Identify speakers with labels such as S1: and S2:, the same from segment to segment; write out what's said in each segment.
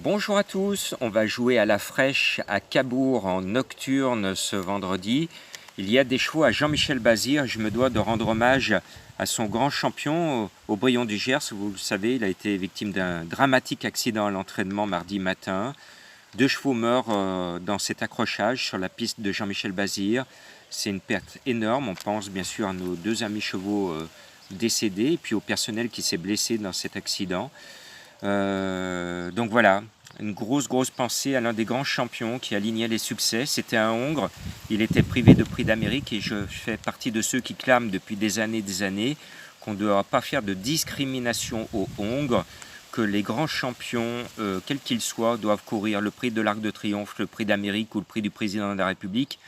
S1: Bonjour à tous, on va jouer à la fraîche à Cabourg en nocturne ce vendredi. Il y a des chevaux à Jean-Michel Bazir, je me dois de rendre hommage à son grand champion Aubryon du Gers. Vous le savez, il a été victime d'un dramatique accident à l'entraînement mardi matin. 2 chevaux meurent dans cet accrochage sur la piste de Jean-Michel Bazir. C'est une perte énorme, on pense bien sûr à nos 2 amis chevaux décédés et puis au personnel qui s'est blessé dans cet accident. Donc voilà, une grosse pensée à l'un des grands champions qui alignait les succès. C'était un Hongre, il était privé de prix d'Amérique et je fais partie de ceux qui clament depuis des années qu'on ne doit pas faire de discrimination aux Hongres, que les grands champions, quels qu'ils soient, doivent courir le prix de l'Arc de Triomphe, le prix d'Amérique ou le prix du président de la République.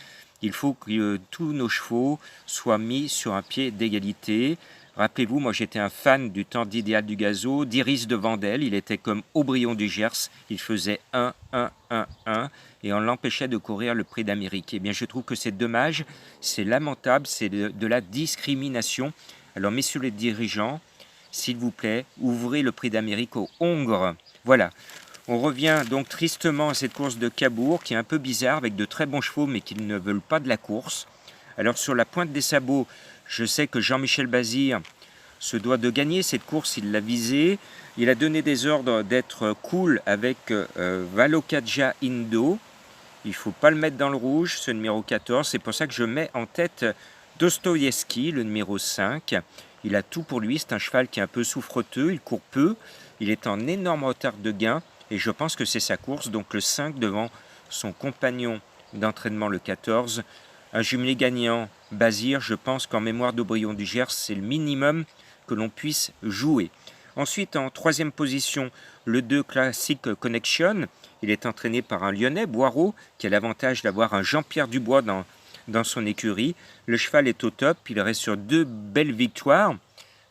S1: Il faut que tous nos chevaux soient mis sur un pied d'égalité. Rappelez-vous, moi j'étais un fan du temps d'Idéal du Gazo, d'Iris de Vandel, il était comme Aubryon du Gers, il faisait 1, 1, 1, 1 et on l'empêchait de courir le prix d'Amérique. Eh bien je trouve que c'est dommage, c'est lamentable, c'est de la discrimination. Alors messieurs les dirigeants, s'il vous plaît, ouvrez le prix d'Amérique aux Hongres. Voilà. On revient donc tristement à cette course de Cabourg qui est un peu bizarre avec de très bons chevaux mais qui ne veulent pas de la course. Alors sur la pointe des sabots, je sais que Jean-Michel Bazir se doit de gagner cette course, il l'a visée. Il a donné des ordres d'être cool avec Valokadja Indo. Il ne faut pas le mettre dans le rouge, ce numéro 14. C'est pour ça que je mets en tête Dostoïevski, le numéro 5. Il a tout pour lui, c'est un cheval qui est un peu souffreteux, il court peu. Il est en énorme retard de gain et je pense que c'est sa course. Donc le 5 devant son compagnon d'entraînement, le 14. Un jumelé gagnant, Bazir, je pense qu'en mémoire d'Aubryon du Gers, c'est le minimum que l'on puisse jouer. Ensuite, en 3e position, le 2 Classic Connection. Il est entraîné par un Lyonnais, Boireau, qui a l'avantage d'avoir un Jean-Pierre Dubois dans son écurie. Le cheval est au top, il reste sur 2 belles victoires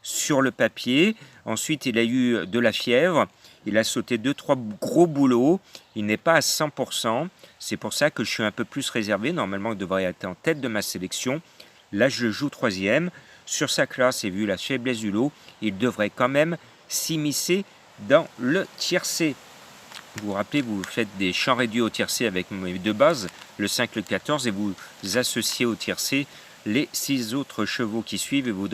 S1: sur le papier. Ensuite, il a eu de la fièvre. Il a sauté 2-3 gros boulots. Il n'est pas à 100%. C'est pour ça que je suis un peu plus réservé. Normalement, il devrait être en tête de ma sélection. Là, je le joue 3e. Sur sa classe et vu la faiblesse du lot, il devrait quand même s'immiscer dans le tiercé. Vous vous rappelez, vous faites des champs réduits au tiercé avec mes 2 bases, le 5, le 14, et vous associez au tiercé les 6 autres chevaux qui suivent et vous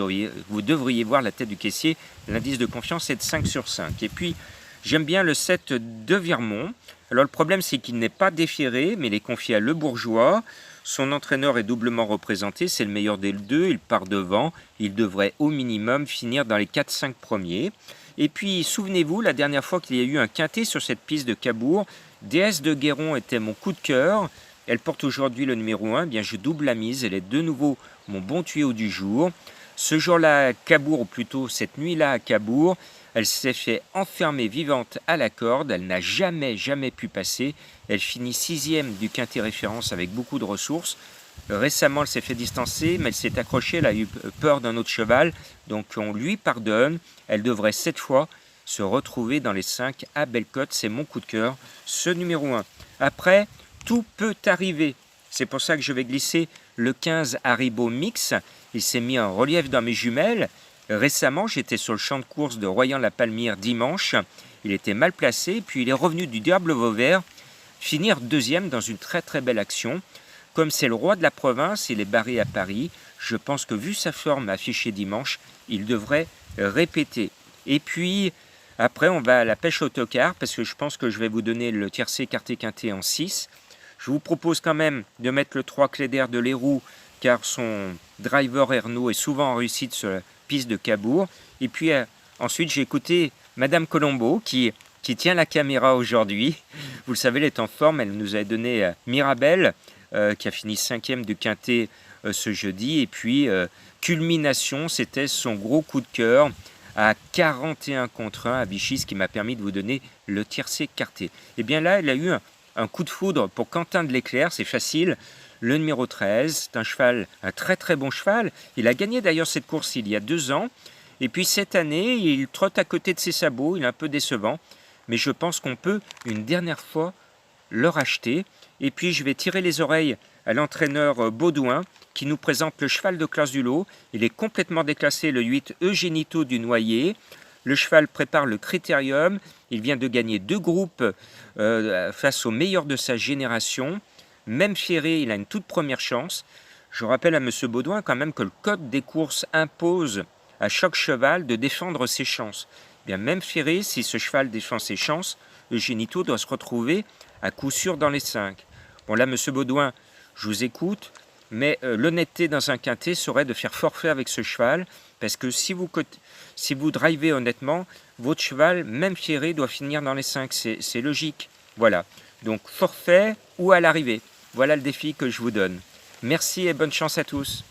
S1: devriez voir la tête du caissier. L'indice de confiance est de 5 sur 5. Et puis, j'aime bien le 7 de Virmont. Alors le problème, c'est qu'il n'est pas déféré, mais il est confié à Le Bourgeois. Son entraîneur est doublement représenté, c'est le meilleur des 2, il part devant. Il devrait au minimum finir dans les 4-5 premiers. Et puis, souvenez-vous, la dernière fois qu'il y a eu un quintet sur cette piste de Cabourg, Déesse de Guéron était mon coup de cœur. Elle porte aujourd'hui le numéro 1, bien je double la mise, elle est de nouveau mon bon tuyau du jour. Ce jour-là à Cabourg, ou plutôt cette nuit-là à Cabourg, elle s'est fait enfermer vivante à la corde, elle n'a jamais pu passer. Elle finit 6e du quintet référence avec beaucoup de ressources. Récemment, elle s'est fait distancer, mais elle s'est accrochée, elle a eu peur d'un autre cheval, donc on lui pardonne. Elle devrait cette fois se retrouver dans les 5 à belle cote, c'est mon coup de cœur, ce numéro 1. Après, tout peut arriver. C'est pour ça que je vais glisser le 15 Haribo Mix. Il s'est mis en relief dans mes jumelles. Récemment, j'étais sur le champ de course de Royan-la-Palmyre dimanche. Il était mal placé, puis il est revenu du Diable Vauvert, finir 2e dans une très belle action. Comme c'est le roi de la province, il est barré à Paris. Je pense que vu sa forme affichée dimanche, il devrait répéter. Et puis, après, on va à la pêche autocar, parce que je pense que je vais vous donner le tiercé quarté quinté en 6. Je vous propose quand même de mettre le 3 Cléder de Leroux, car son driver Ernaud est souvent en réussite sur la piste de Cabourg. Et puis ensuite, j'ai écouté Madame Colombo qui tient la caméra aujourd'hui. Vous le savez, elle est en forme. Elle nous a donné Mirabelle, qui a fini 5e du quintet ce jeudi. Et puis, Culmination, c'était son gros coup de cœur à 41 contre 1 à Vichy, ce qui m'a permis de vous donner le tiercé quarté. Et bien là, elle a eu un coup de foudre pour Quentin de l'Éclair, c'est facile. Le numéro 13, c'est un cheval, un très bon cheval. Il a gagné d'ailleurs cette course il y a 2 ans. Et puis cette année, il trotte à côté de ses sabots, il est un peu décevant. Mais je pense qu'on peut une dernière fois le racheter. Et puis je vais tirer les oreilles à l'entraîneur Baudouin qui nous présente le cheval de classe du lot. Il est complètement déclassé, le 8 Eugénito du Noyer. Le cheval prépare le critérium, il vient de gagner 2 groupes face aux meilleurs de sa génération. Même ferré, il a une toute première chance. Je rappelle à M. Baudouin quand même que le code des courses impose à chaque cheval de défendre ses chances. Eh bien, même ferré, si ce cheval défend ses chances, Eugenito doit se retrouver à coup sûr dans les 5. Bon là, M. Baudouin, je vous écoute, mais l'honnêteté dans un quintet serait de faire forfait avec ce cheval, parce que si vous drivez honnêtement, votre cheval, même ferré, doit finir dans les 5, c'est logique. Voilà, donc forfait ou à l'arrivée. Voilà le défi que je vous donne. Merci et bonne chance à tous.